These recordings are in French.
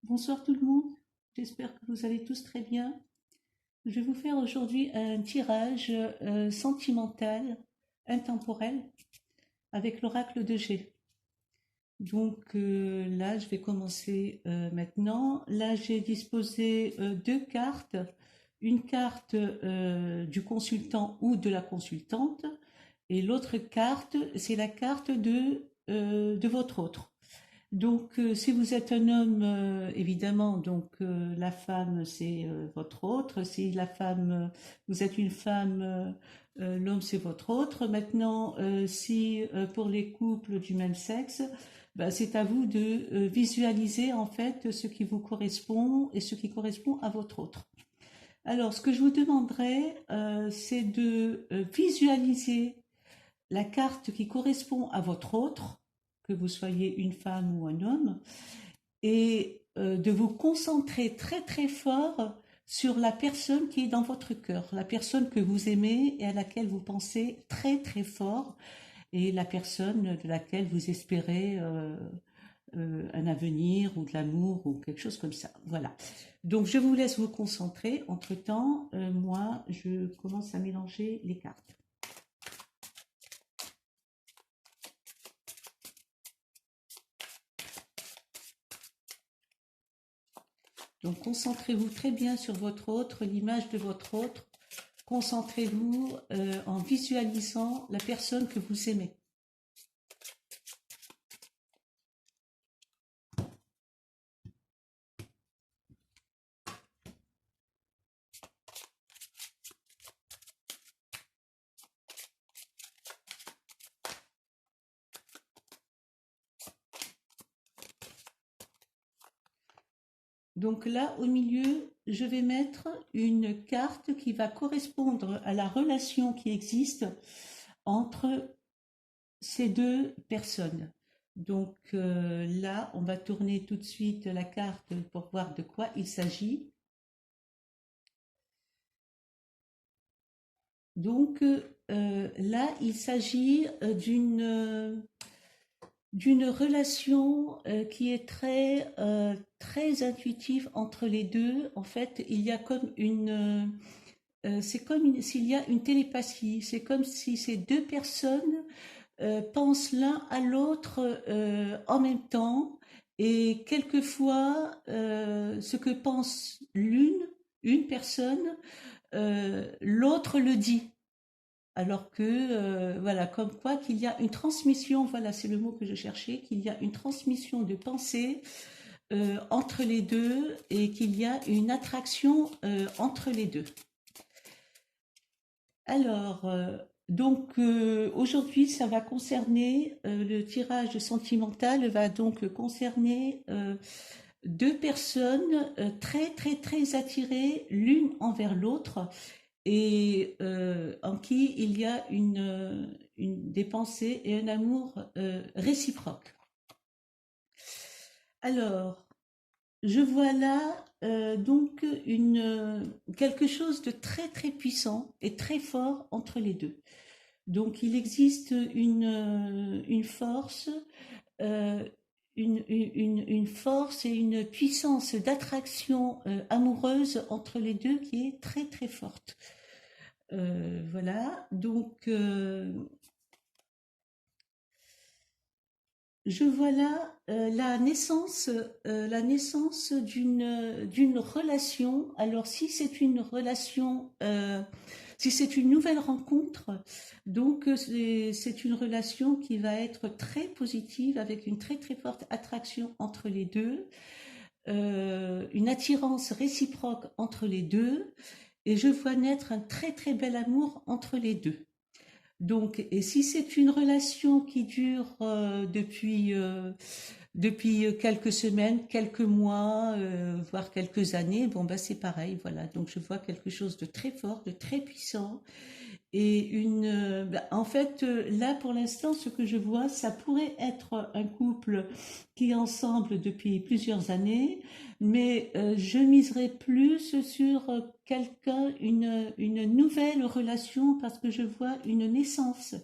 Bonsoir tout le monde, j'espère que vous allez tous très bien. Je vais vous faire aujourd'hui un tirage sentimental, intemporel, avec l'oracle de G. Donc là, je vais commencer maintenant. Là, j'ai disposé deux cartes. Une carte du consultant ou de la consultante, et l'autre carte, c'est la carte de votre autre. Donc, si vous êtes un homme, évidemment, donc la femme, c'est votre autre. Si la femme, vous êtes une femme, l'homme, c'est votre autre. Maintenant, si pour les couples du même sexe, bah, c'est à vous de visualiser en fait ce qui vous correspond et ce qui correspond à votre autre. Alors, ce que je vous demanderais, c'est de visualiser la carte qui correspond à votre autre, que vous soyez une femme ou un homme, et de vous concentrer très très fort sur la personne qui est dans votre cœur, la personne que vous aimez et à laquelle vous pensez très très fort, et la personne de laquelle vous espérez un avenir ou de l'amour ou quelque chose comme ça. Voilà. Donc je vous laisse vous concentrer. Entre-temps, moi, je commence à mélanger les cartes. Donc concentrez-vous très bien sur votre autre, l'image de votre autre. Concentrez-vous en visualisant la personne que vous aimez. Donc là, au milieu, je vais mettre une carte qui va correspondre à la relation qui existe entre ces deux personnes. Donc là, on va tourner tout de suite la carte pour voir de quoi il s'agit. Donc là, il s'agit d'une relation qui est très intuitive entre les deux. En fait, il y a comme c'est comme s'il y a une télépathie. C'est comme si ces deux personnes pensent l'un à l'autre en même temps. Et quelquefois, ce que pense une personne, l'autre le dit. Alors que, voilà, comme quoi qu'il y a une transmission, voilà, c'est le mot que je cherchais, qu'il y a une transmission de pensée entre les deux et qu'il y a une attraction entre les deux. Alors, aujourd'hui, ça va concerner, le tirage sentimental va donc concerner deux personnes très, très, très attirées l'une envers l'autre et en qui il y a des pensées et un amour réciproque. Alors, je vois là quelque chose de très très puissant et très fort entre les deux. Donc il existe une force, euh, une force et une puissance d'attraction amoureuse entre les deux qui est très très forte. Voilà, donc je vois là la naissance d'une relation. Alors si c'est une relation, si c'est une nouvelle rencontre, donc c'est une relation qui va être très positive avec une très très forte attraction entre les deux, une attirance réciproque entre les deux, et je vois naître un très très bel amour entre les deux. Donc, et si c'est une relation qui dure depuis quelques semaines, quelques mois, voire quelques années, bon bah c'est pareil, voilà. Donc je vois quelque chose de très fort, de très puissant, et en fait, là pour l'instant, ce que je vois, ça pourrait être un couple qui est ensemble depuis plusieurs années, mais je miserais plus sur une nouvelle relation parce que je vois une naissance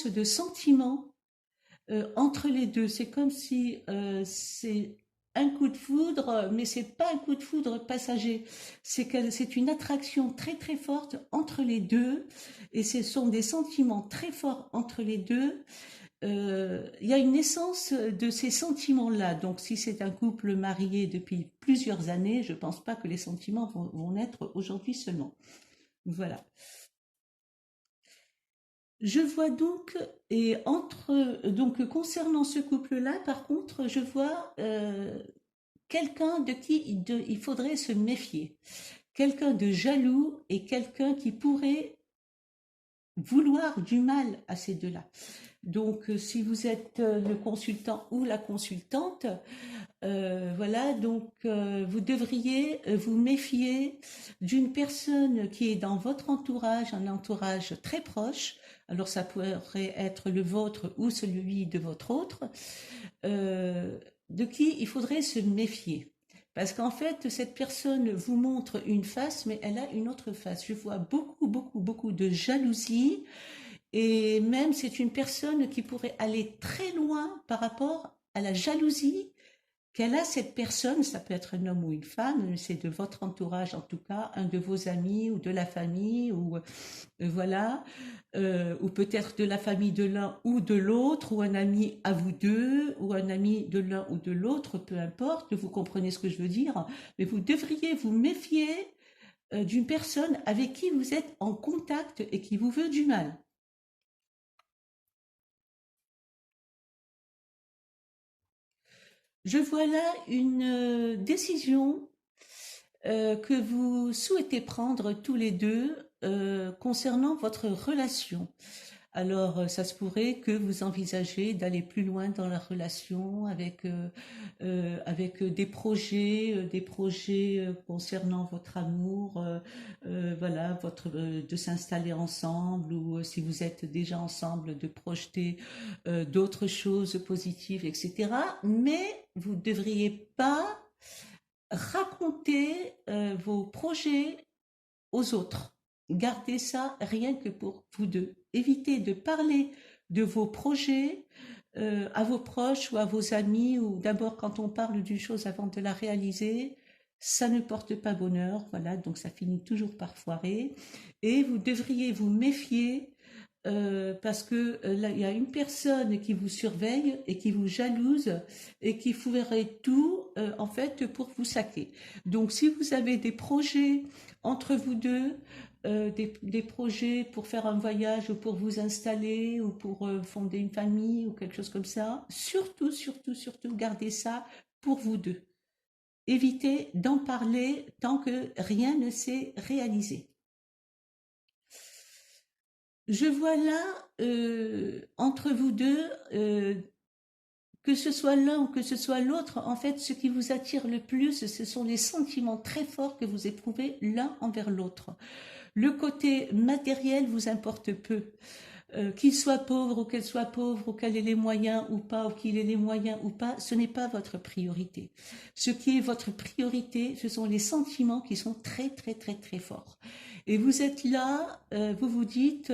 de sentiments entre les deux. C'est comme si c'est un coup de foudre, mais c'est pas un coup de foudre passager. C'est une attraction très très forte entre les deux, et ce sont des sentiments très forts entre les deux. Il y a une naissance de ces sentiments-là. Donc, si c'est un couple marié depuis plusieurs années, je pense pas que les sentiments vont naître aujourd'hui seulement. Voilà. Je vois donc, et donc concernant ce couple-là, par contre, je vois quelqu'un de qui il faudrait se méfier. Quelqu'un de jaloux et quelqu'un qui pourrait vouloir du mal à ces deux-là. Donc, si vous êtes le consultant ou la consultante, voilà, donc vous devriez vous méfier d'une personne qui est dans votre entourage, un entourage très proche. Alors, ça pourrait être le vôtre ou celui de votre autre, de qui il faudrait se méfier. Parce qu'en fait, cette personne vous montre une face, mais elle a une autre face. Je vois beaucoup, beaucoup, beaucoup de jalousie, et même c'est une personne qui pourrait aller très loin par rapport à la jalousie qu'elle a, cette personne. Ça peut être un homme ou une femme, mais c'est de votre entourage en tout cas, un de vos amis ou de la famille, ou voilà, ou peut-être de la famille de l'un ou de l'autre, ou un ami à vous deux, ou un ami de l'un ou de l'autre, peu importe, vous comprenez ce que je veux dire, mais vous devriez vous méfier d'une personne avec qui vous êtes en contact et qui vous veut du mal. Je vois là une décision que vous souhaitez prendre tous les deux concernant votre relation. Alors, ça se pourrait que vous envisagez d'aller plus loin dans la relation avec des projets concernant votre amour, voilà, de s'installer ensemble, ou si vous êtes déjà ensemble, de projeter d'autres choses positives, etc. Mais vous ne devriez pas raconter vos projets aux autres. Gardez ça rien que pour vous deux. Évitez de parler de vos projets à vos proches ou à vos amis, ou d'abord quand on parle d'une chose avant de la réaliser, ça ne porte pas bonheur, voilà, donc ça finit toujours par foirer. Et vous devriez vous méfier parce que là, il y a une personne qui vous surveille et qui vous jalouse et qui ferait tout en fait pour vous saquer. Donc, si vous avez des projets entre vous deux, des projets pour faire un voyage ou pour vous installer ou pour fonder une famille ou quelque chose comme ça, surtout, surtout, surtout, gardez ça pour vous deux. Évitez d'en parler tant que rien ne s'est réalisé. Je vois là, entre vous deux, que ce soit l'un ou que ce soit l'autre, en fait, ce qui vous attire le plus, ce sont les sentiments très forts que vous éprouvez l'un envers l'autre. Le côté matériel vous importe peu. Qu'il soit pauvre ou qu'elle soit pauvre, ou qu'elle ait les moyens ou pas, ou qu'il ait les moyens ou pas, ce n'est pas votre priorité. Ce qui est votre priorité, ce sont les sentiments qui sont très, très, très, très forts. Et vous êtes là, vous vous dites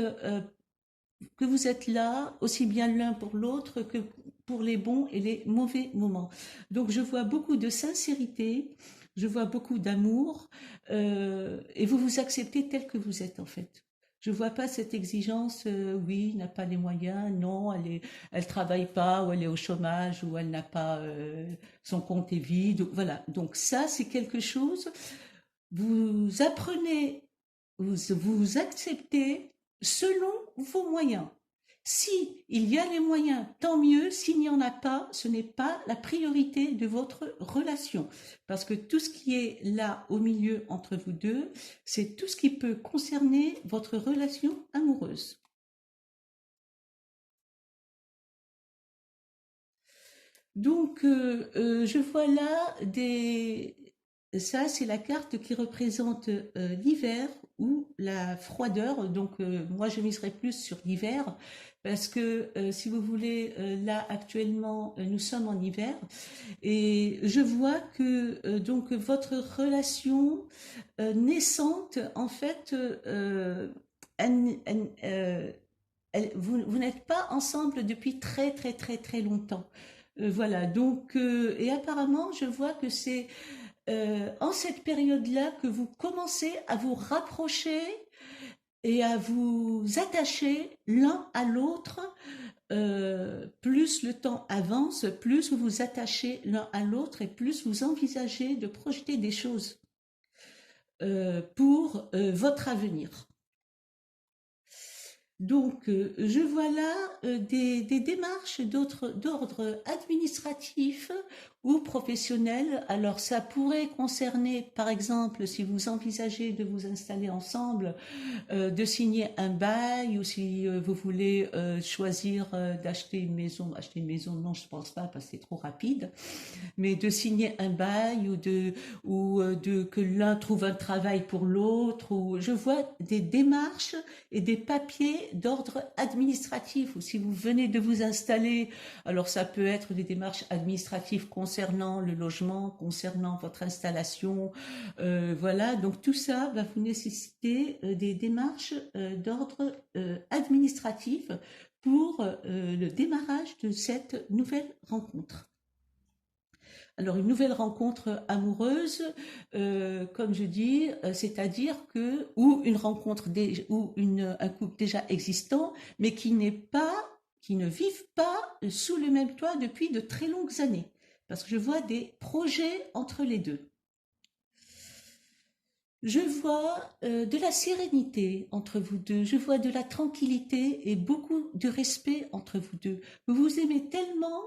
que vous êtes là aussi bien l'un pour l'autre que pour les bons et les mauvais moments. Donc je vois beaucoup de sincérité, je vois beaucoup d'amour, et vous vous acceptez tel que vous êtes en fait. Je vois pas cette exigence, oui, n'a pas les moyens, non, elle travaille pas, ou elle est au chômage, ou elle n'a pas, son compte est vide, voilà. Donc ça, c'est quelque chose, vous apprenez, vous acceptez selon vos moyens. Si il y a les moyens, tant mieux. S'il n'y en a pas, ce n'est pas la priorité de votre relation. Parce que tout ce qui est là au milieu entre vous deux, c'est tout ce qui peut concerner votre relation amoureuse. Donc, je vois là des... Ça, c'est la carte qui représente l'hiver ou la froideur. Donc, moi, je miserais plus sur l'hiver parce que, si vous voulez, là, actuellement, nous sommes en hiver, et je vois que donc votre relation naissante, en fait, elle- elle- euh, vous n'êtes pas ensemble depuis très, très, très, très longtemps. Voilà, donc, et apparemment, je vois que c'est en cette période-là que vous commencez à vous rapprocher et à vous attacher l'un à l'autre. Plus le temps avance, plus vous vous attachez l'un à l'autre et plus vous envisagez de projeter des choses pour votre avenir. Donc, je vois là des démarches d'ordre administratif ou professionnel. Alors, ça pourrait concerner, par exemple, si vous envisagez de vous installer ensemble, de signer un bail, ou si vous voulez choisir acheter une maison, non, je pense pas parce que c'est trop rapide, mais de signer un bail ou que l'un trouve un travail pour l'autre. Ou je vois des démarches et des papiers d'ordre administratif. Ou si vous venez de vous installer, alors ça peut être des démarches administratives concernant le logement, concernant votre installation. Voilà, donc tout ça va vous nécessiter des démarches d'ordre administratif pour le démarrage de cette nouvelle rencontre. Alors une nouvelle rencontre amoureuse, comme je dis, c'est-à-dire que ou une rencontre ou un couple déjà existant, mais qui ne vivent pas sous le même toit depuis de très longues années, parce que je vois des projets entre les deux. Je vois de la sérénité entre vous deux, je vois de la tranquillité et beaucoup de respect entre vous deux. Vous vous aimez tellement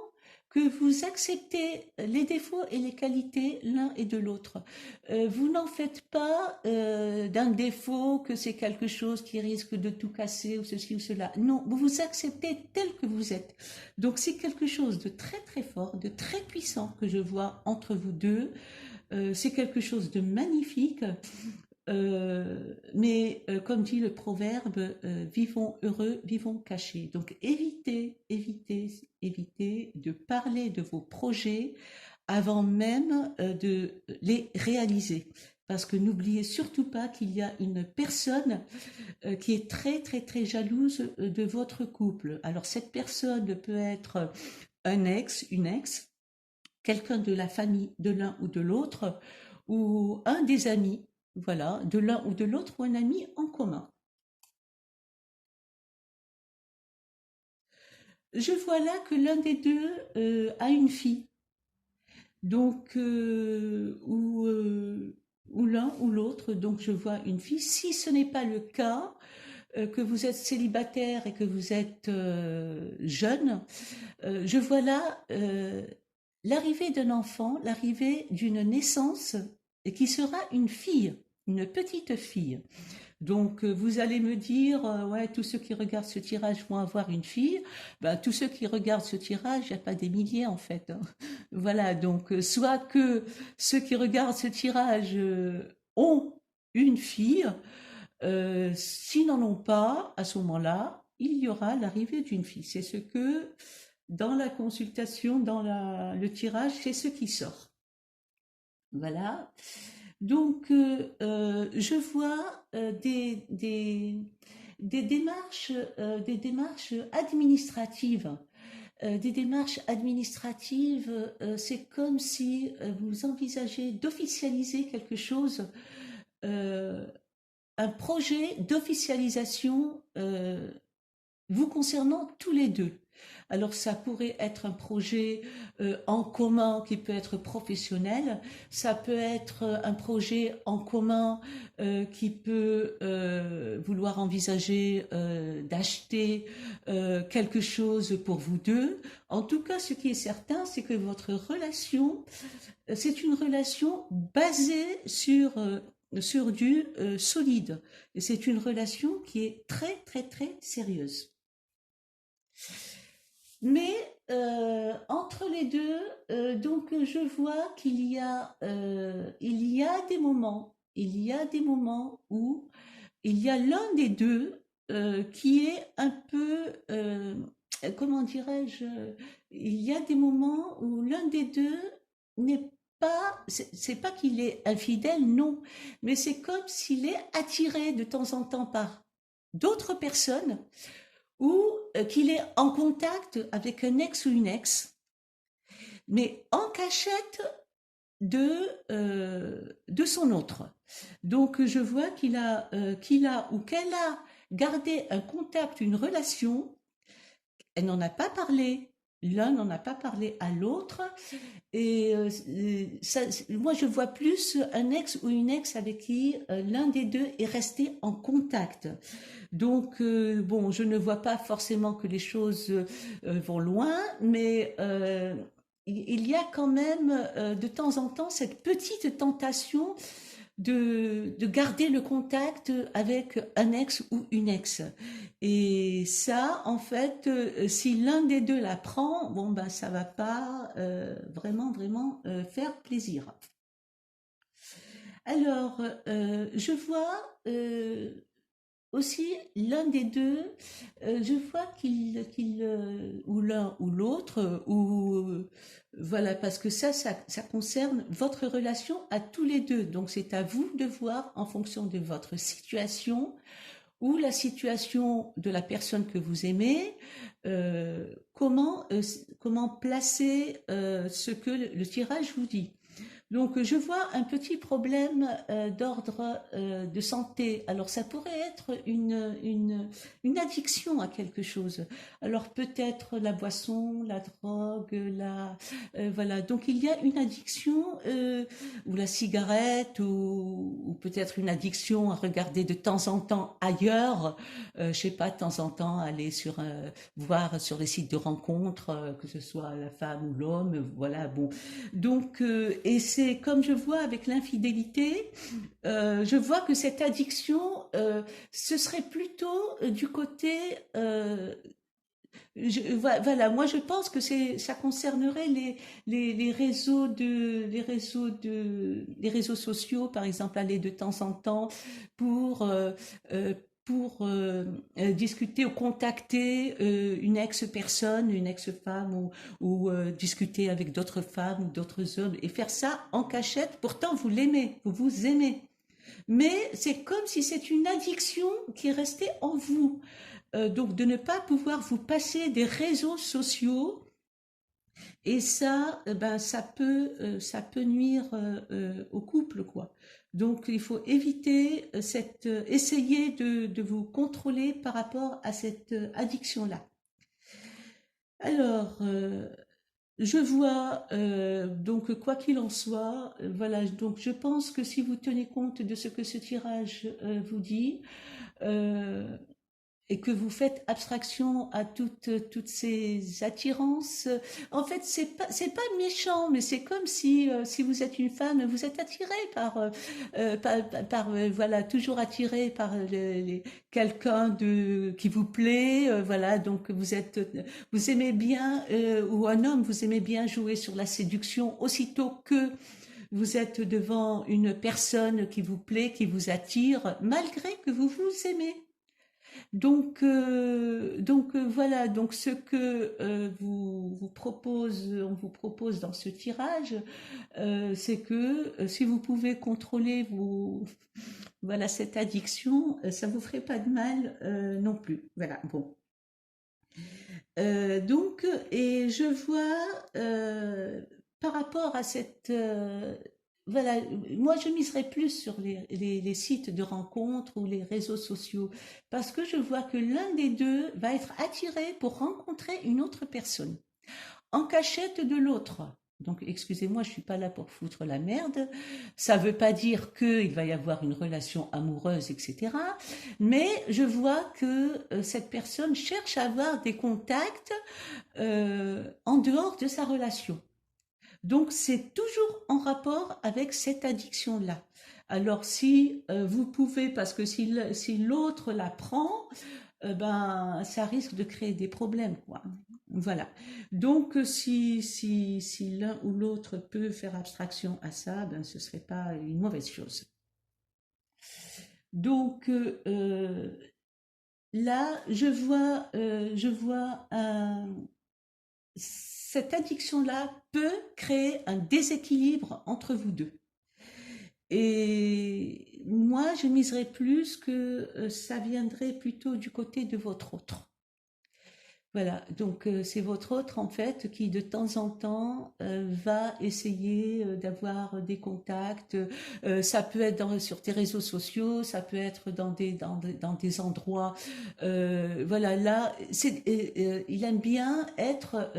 que vous acceptez les défauts et les qualités l'un et de l'autre. Vous n'en faites pas d'un défaut que c'est quelque chose qui risque de tout casser ou ceci ou cela. Non, vous vous acceptez tel que vous êtes. Donc c'est quelque chose de très très fort, de très puissant que je vois entre vous deux. C'est quelque chose de magnifique. Mais comme dit le proverbe, vivons heureux, vivons cachés. Donc évitez de parler de vos projets avant même de les réaliser. Parce que n'oubliez surtout pas qu'il y a une personne qui est très très très jalouse de votre couple. Alors cette personne peut être un ex, une ex, quelqu'un de la famille de l'un ou de l'autre, ou un des amis, voilà, de l'un ou de l'autre, ou un ami en commun. Je vois là que l'un des deux a une fille, donc ou l'un ou l'autre, donc je vois une fille. Si ce n'est pas le cas, que vous êtes célibataire et que vous êtes jeune, je vois là l'arrivée d'un enfant, l'arrivée d'une naissance et qui sera une fille, une petite fille. Donc vous allez me dire, ouais, tous ceux qui regardent ce tirage vont avoir une fille. Ben, tous ceux qui regardent ce tirage, il n'y a pas des milliers en fait, hein. Voilà, donc soit que ceux qui regardent ce tirage ont une fille, s'ils n'en ont pas, à ce moment-là, il y aura l'arrivée d'une fille. C'est ce que, dans la consultation, le tirage, c'est ce qui sort. Voilà. Donc, je vois des démarches administratives. Des démarches administratives, c'est comme si vous envisagez d'officialiser quelque chose, euh, un projet d'officialisation vous concernant tous les deux. Alors ça pourrait être un projet en commun qui peut être professionnel, ça peut être un projet en commun qui peut vouloir envisager d'acheter quelque chose pour vous deux. En tout cas, ce qui est certain, c'est que votre relation, c'est une relation basée sur du solide. Et c'est une relation qui est très, très, très sérieuse. Mais entre les deux, donc je vois il y a des moments, il y a des moments où il y a l'un des deux qui est un peu, comment dirais-je, il y a des moments où l'un des deux n'est pas, c'est pas qu'il est infidèle, non, mais c'est comme s'il est attiré de temps en temps par d'autres personnes ou qu'il est en contact avec un ex ou une ex mais en cachette de son autre. Donc je vois qu'il a ou qu'elle a gardé un contact, une relation, elle n'en a pas parlé, l'un n'en a pas parlé à l'autre, et ça, moi je vois plus un ex ou une ex avec qui l'un des deux est resté en contact. Donc bon, je ne vois pas forcément que les choses vont loin, mais il y a quand même de temps en temps cette petite tentation de garder le contact avec un ex ou une ex. Et ça, en fait, si l'un des deux la prend, bon, ben, ça va pas vraiment faire plaisir. Alors, je vois aussi l'un des deux, je vois ou l'un ou l'autre, voilà, parce que ça concerne votre relation à tous les deux. Donc c'est à vous de voir en fonction de votre situation ou la situation de la personne que vous aimez, comment placer ce que le tirage vous dit. Donc, je vois un petit problème d'ordre de santé. Alors, ça pourrait être une addiction à quelque chose. Alors, peut-être la boisson, la drogue, voilà. Donc, il y a une addiction, ou la cigarette, ou peut-être une addiction à regarder de temps en temps ailleurs. Je sais pas, de temps en temps, aller voir sur les sites de rencontres, que ce soit la femme ou l'homme. Voilà, bon, donc, et c'est comme je vois avec l'infidélité, je vois que cette addiction, ce serait plutôt du côté, voilà, moi je pense que ça concernerait les réseaux sociaux, par exemple, aller de temps en temps pour euh, discuter ou contacter une ex-personne, une ex-femme, ou discuter avec d'autres femmes ou d'autres hommes, et faire ça en cachette. Pourtant, vous l'aimez, vous vous aimez. Mais c'est comme si c'est une addiction qui est restée en vous. Donc de ne pas pouvoir vous passer des réseaux sociaux, et ça, ben ça peut nuire au couple, quoi. Donc il faut éviter essayer de vous contrôler par rapport à cette addiction-là. Alors, je vois, donc quoi qu'il en soit, voilà, donc je pense que si vous tenez compte de ce que ce tirage vous dit, euh, et que vous faites abstraction à toutes ces attirances. En fait, c'est pas méchant, mais c'est comme si vous êtes une femme, vous êtes attiré voilà, toujours attiré par quelqu'un qui vous plaît, voilà, donc vous aimez bien, ou un homme, vous aimez bien jouer sur la séduction aussitôt que vous êtes devant une personne qui vous plaît, qui vous attire, malgré que vous vous aimez. Donc voilà, donc ce que on vous propose dans ce tirage, c'est que si vous pouvez contrôler voilà, cette addiction, ça vous ferait pas de mal non plus. Voilà, bon. Donc, et je vois par rapport à voilà, moi je miserais plus sur les sites de rencontres ou les réseaux sociaux, parce que je vois que l'un des deux va être attiré pour rencontrer une autre personne en cachette de l'autre. Donc, excusez-moi, je suis pas là pour foutre la merde. Ça veut pas dire qu'il va y avoir une relation amoureuse, etc. Mais je vois que cette personne cherche à avoir des contacts en dehors de sa relation. Donc, c'est toujours en rapport avec cette addiction-là. Alors, si vous pouvez, parce que si l'autre la prend, ben, ça risque de créer des problèmes, quoi. Voilà. Donc, si l'un ou l'autre peut faire abstraction à ça, ben, ce serait pas une mauvaise chose. Donc, là, je vois cette addiction-là peut créer un déséquilibre entre vous deux. Et moi, je miserais plus que ça viendrait plutôt du côté de votre autre. Voilà, donc c'est votre autre en fait qui de temps en temps va essayer d'avoir des contacts. Ça peut être sur tes réseaux sociaux, ça peut être dans des endroits. Voilà, là, il aime bien être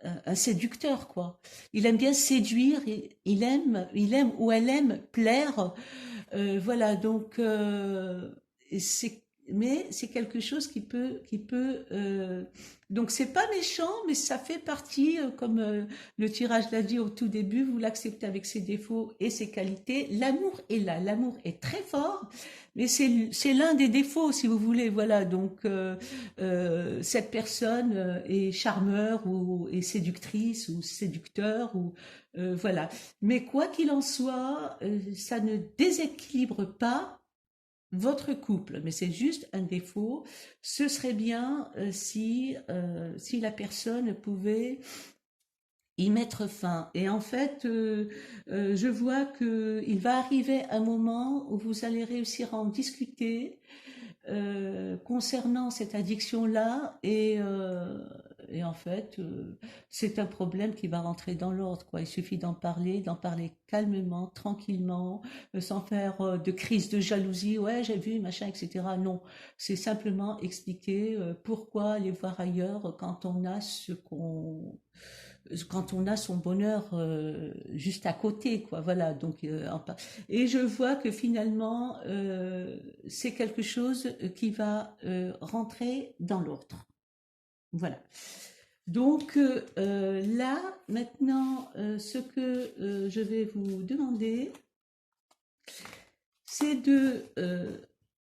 un séducteur, quoi. Il aime bien séduire, il aime ou elle aime plaire. Voilà, donc mais c'est quelque chose donc c'est pas méchant, mais ça fait partie, comme le tirage l'a dit au tout début, vous l'acceptez avec ses défauts et ses qualités. L'amour est là, l'amour est très fort, mais c'est l'un des défauts, si vous voulez. Voilà, donc cette personne est charmeur ou est séductrice ou séducteur ou voilà. Mais quoi qu'il en soit, ça ne déséquilibre pas votre couple, mais c'est juste un défaut. Ce serait bien si la personne pouvait y mettre fin. Et en fait, je vois qu'il va arriver un moment où vous allez réussir à en discuter concernant cette addiction-là et en fait, c'est un problème qui va rentrer dans l'ordre, quoi. Il suffit d'en parler calmement, tranquillement, sans faire de crise de jalousie. Ouais, j'ai vu, machin, etc. Non, c'est simplement expliquer pourquoi aller voir ailleurs quand on a son bonheur juste à côté, quoi. Voilà. Donc, et je vois que finalement, c'est quelque chose qui va rentrer dans l'autre. Voilà. Donc là, maintenant, ce que je vais vous demander, c'est de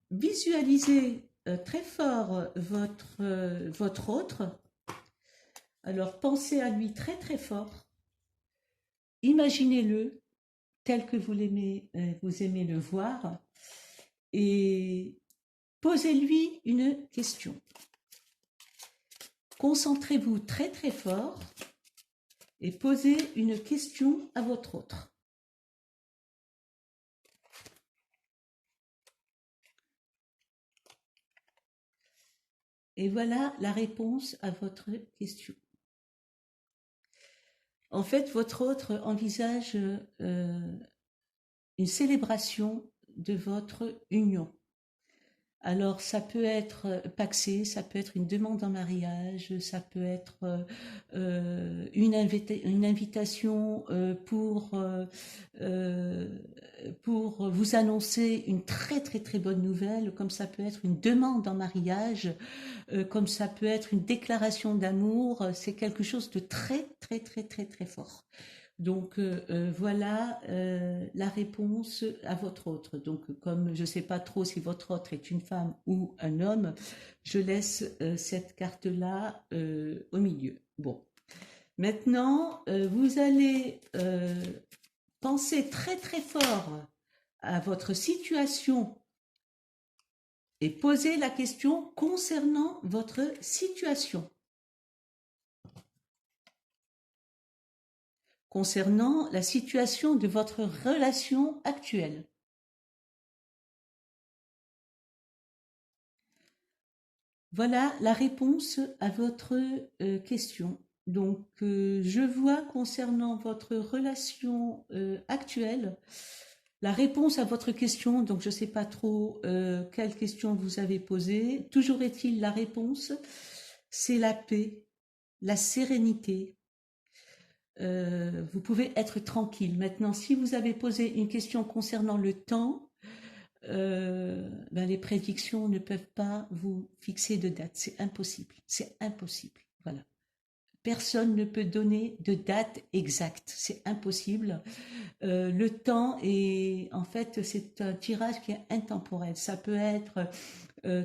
visualiser très fort votre autre. Alors, pensez à lui très très fort. Imaginez-le tel que vous aimez le voir, et posez-lui une question. Concentrez-vous très très fort et posez une question à votre autre. Et voilà la réponse à votre question. En fait, votre autre envisage une célébration de votre union. Alors, ça peut être pacsé, ça peut être une demande en mariage, ça peut être une invitation euh, pour vous annoncer une très très très bonne nouvelle, comme ça peut être une demande en mariage, comme ça peut être une déclaration d'amour. C'est quelque chose de très très très très très fort. Donc voilà la réponse à votre autre. Donc comme je ne sais pas trop si votre autre est une femme ou un homme, je laisse cette carte-là au milieu. Bon, maintenant vous allez penser très très fort à votre situation et poser la question concernant votre situation. Concernant la situation de votre relation actuelle. Voilà la réponse à votre question. Donc, je vois concernant votre relation actuelle, la réponse à votre question, donc je ne sais pas trop quelle question vous avez posée, toujours est-il la réponse, c'est la paix, la sérénité. Vous pouvez être tranquille. Maintenant, si vous avez posé une question concernant le temps, ben les prédictions ne peuvent pas vous fixer de date. C'est impossible. C'est impossible. Voilà. Personne ne peut donner de date exacte. C'est impossible. Le temps est, en fait, c'est un tirage qui est intemporel. Ça peut être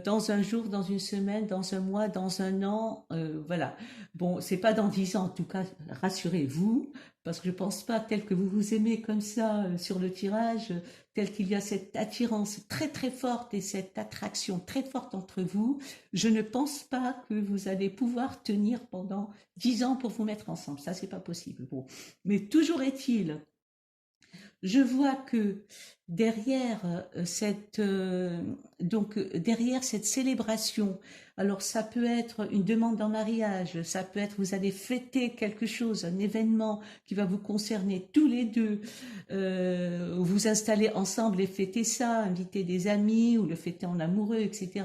dans un jour, dans une semaine, dans un mois, dans un an, voilà. Bon, c'est pas dans 10 ans, en tout cas, rassurez-vous, parce que je pense pas tel que vous vous aimez comme ça sur le tirage, tel qu'il y a cette attirance très très forte et cette attraction très forte entre vous, je ne pense pas que vous allez pouvoir tenir pendant 10 ans pour vous mettre ensemble. Ça, c'est pas possible. Bon, mais toujours est-il Je vois que derrière derrière cette célébration, alors ça peut être une demande en mariage, ça peut être vous allez fêter quelque chose, un événement qui va vous concerner tous les deux, vous installer ensemble et fêter ça, inviter des amis ou le fêter en amoureux, etc.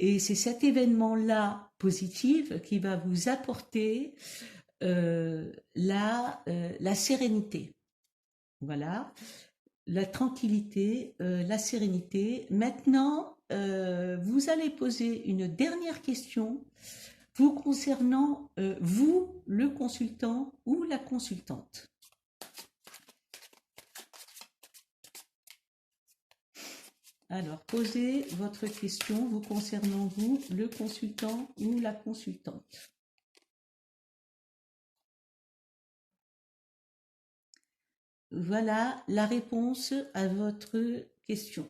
Et c'est cet événement-là positif qui va vous apporter la sérénité. Voilà, la tranquillité, la sérénité. Maintenant, vous allez poser une dernière question vous concernant vous, le consultant ou la consultante. Alors, posez votre question vous concernant vous, le consultant ou la consultante. Voilà la réponse à votre question.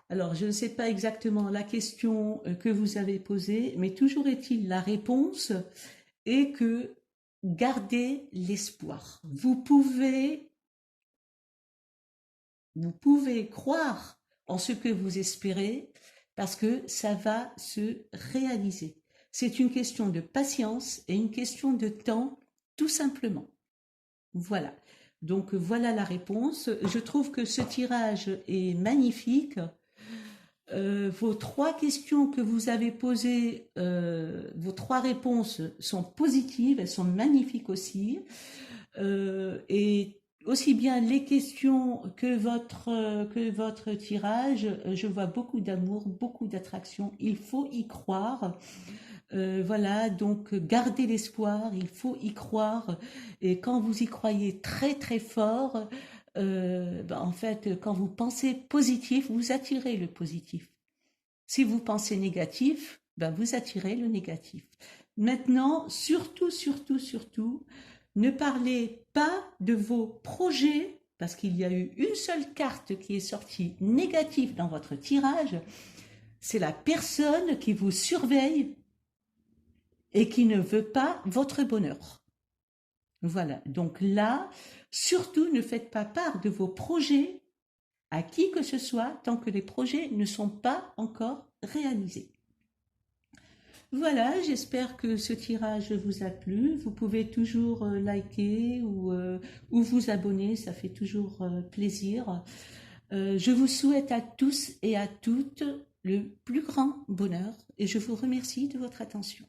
Alors, je ne sais pas exactement la question que vous avez posée, mais toujours est-il la réponse est que gardez l'espoir. Vous pouvez croire en ce que vous espérez parce que ça va se réaliser. C'est une question de patience et une question de temps, tout simplement. Voilà. Donc voilà la réponse. Je trouve que ce tirage est magnifique. Vos trois questions que vous avez posées, vos trois réponses sont positives, elles sont magnifiques aussi. Et aussi bien les questions que votre tirage, je vois beaucoup d'amour, beaucoup d'attraction. Il faut y croire. Voilà, donc gardez l'espoir, il faut y croire. Et quand vous y croyez très très fort, en fait, quand vous pensez positif, vous attirez le positif. Si vous pensez négatif, vous attirez le négatif. Maintenant, surtout, surtout, surtout, ne parlez pas de vos projets, parce qu'il y a eu une seule carte qui est sortie négative dans votre tirage. C'est la personne qui vous surveille et qui ne veut pas votre bonheur. Voilà, donc là, surtout ne faites pas part de vos projets à qui que ce soit tant que les projets ne sont pas encore réalisés. Voilà, j'espère que ce tirage vous a plu. Vous pouvez toujours liker ou vous abonner, ça fait toujours plaisir. Je vous souhaite à tous et à toutes le plus grand bonheur et je vous remercie de votre attention.